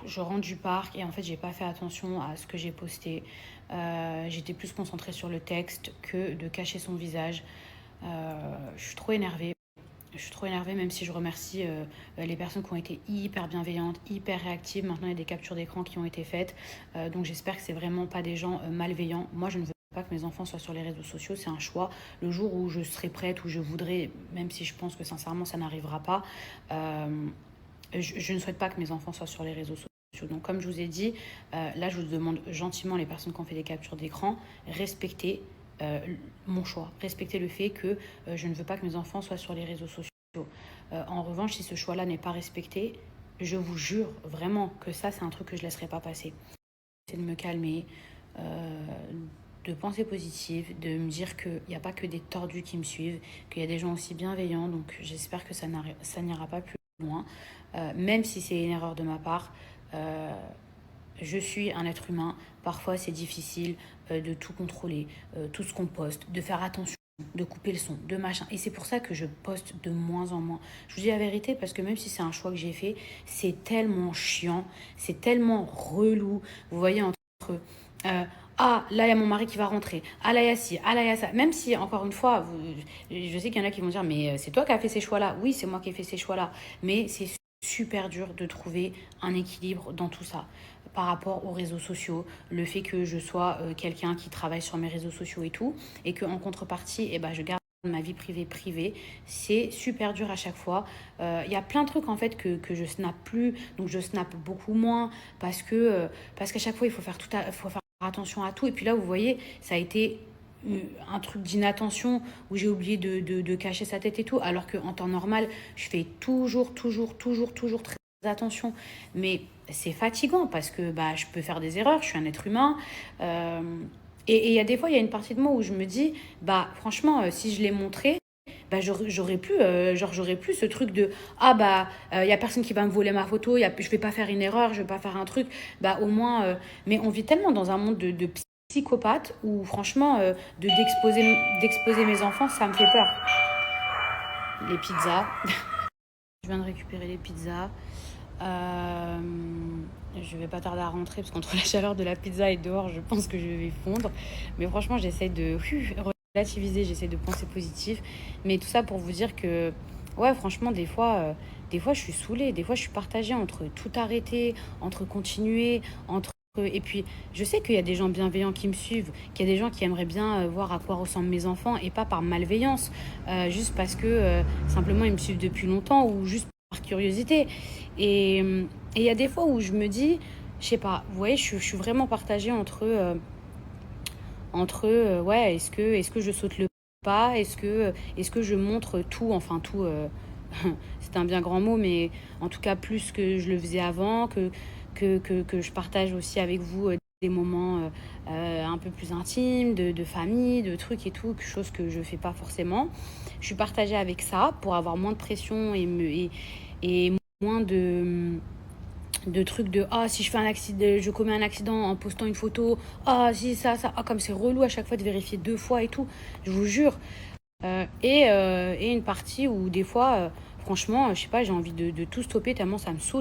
je rentre du parc et en fait, j'ai pas fait attention à ce que j'ai posté. J'étais plus concentrée sur le texte que de cacher son visage. Je suis trop énervée. Je suis trop énervée, même si je remercie les personnes qui ont été hyper bienveillantes, hyper réactives. Maintenant, il y a des captures d'écran qui ont été faites. Donc, j'espère que c'est vraiment pas des gens malveillants. Moi, je ne veux pas que mes enfants soient sur les réseaux sociaux. C'est un choix. Le jour où je serai prête, où je voudrais, même si je pense que sincèrement, ça n'arrivera pas, je ne souhaite pas que mes enfants soient sur les réseaux sociaux. Donc, comme je vous ai dit, là, je vous demande gentiment, les personnes qui ont fait des captures d'écran, respectez euh, mon choix, respecter le fait que je ne veux pas que mes enfants soient sur les réseaux sociaux. En revanche, si ce choix-là n'est pas respecté, je vous jure vraiment que ça, c'est un truc que je ne laisserai pas passer. C'est de me calmer, euh, de penser positive, de me dire qu'il n'y a pas que des tordus qui me suivent, qu'il y a des gens aussi bienveillants, donc j'espère que ça n'ira pas plus loin. Même si c'est une erreur de ma part, euh, je suis un être humain. Parfois, c'est difficile de tout contrôler, tout ce qu'on poste, de faire attention, de couper le son, de machin. Et c'est pour ça que je poste de moins en moins. Je vous dis la vérité parce que même si c'est un choix que j'ai fait, c'est tellement chiant, c'est tellement relou. Vous voyez, entre euh, ah, là, il y a mon mari qui va rentrer. Ah, là, il y a ci. Ah, là, il y a ça. Même si, encore une fois, je sais qu'il y en a qui vont dire, mais c'est toi qui as fait ces choix-là. Oui, c'est moi qui ai fait ces choix-là. Mais c'est super dur de trouver un équilibre dans tout ça par rapport aux réseaux sociaux, le fait que je sois quelqu'un qui travaille sur mes réseaux sociaux et tout, et qu'en contrepartie, eh ben, je garde ma vie privée, c'est super dur à chaque fois. Il y a plein de trucs en fait que je snap plus, donc je snap beaucoup moins parce qu'à chaque fois faut faire attention à tout. Et puis là, vous voyez, ça a été un truc d'inattention où j'ai oublié de cacher sa tête et tout, alors qu'en temps normal, je fais toujours très attention. Mais c'est fatigant parce que bah, je peux faire des erreurs, je suis un être humain. Euh, et il y a des fois, il y a une partie de moi où je me dis, bah franchement, si je l'ai montré, bah, j'aurais plus ce truc de ah bah il y a personne qui va me voler ma photo, je vais pas faire une erreur, je vais pas faire un truc, bah au moins mais on vit tellement dans un monde de psychopathes où franchement d'exposer mes enfants, ça me fait peur. Les pizzas, je viens de récupérer les pizzas. Euh, je vais pas tarder à rentrer parce qu'entre la chaleur de la pizza et dehors, je pense que je vais fondre. Mais franchement, j'essaie de relativiser, j'essaie de penser positif. Mais tout ça pour vous dire que, ouais, franchement, des fois, je suis saoulée. Des fois, je suis partagée entre tout arrêter, entre continuer, entre et puis, je sais qu'il y a des gens bienveillants qui me suivent, qu'il y a des gens qui aimeraient bien voir à quoi ressemblent mes enfants et pas par malveillance, juste parce que simplement ils me suivent depuis longtemps ou juste par curiosité. Et il y a des fois où je me dis, je sais pas, vous voyez, je suis vraiment partagée ouais, est-ce que je saute le pas, est-ce que je montre tout, enfin tout, c'est un bien grand mot, mais en tout cas plus que je le faisais avant, que je partage aussi avec vous des moments un peu plus intimes, de famille, de trucs et tout, quelque chose que je fais pas forcément. Je suis partagée avec ça pour avoir moins de pression et moins de trucs de ah si je fais un accident, je commets un accident en postant une photo, ah si ça, ah comme c'est relou à chaque fois de vérifier deux fois et tout, je vous jure. Et une partie où des fois franchement je sais pas, j'ai envie de tout stopper tellement ça me saoule.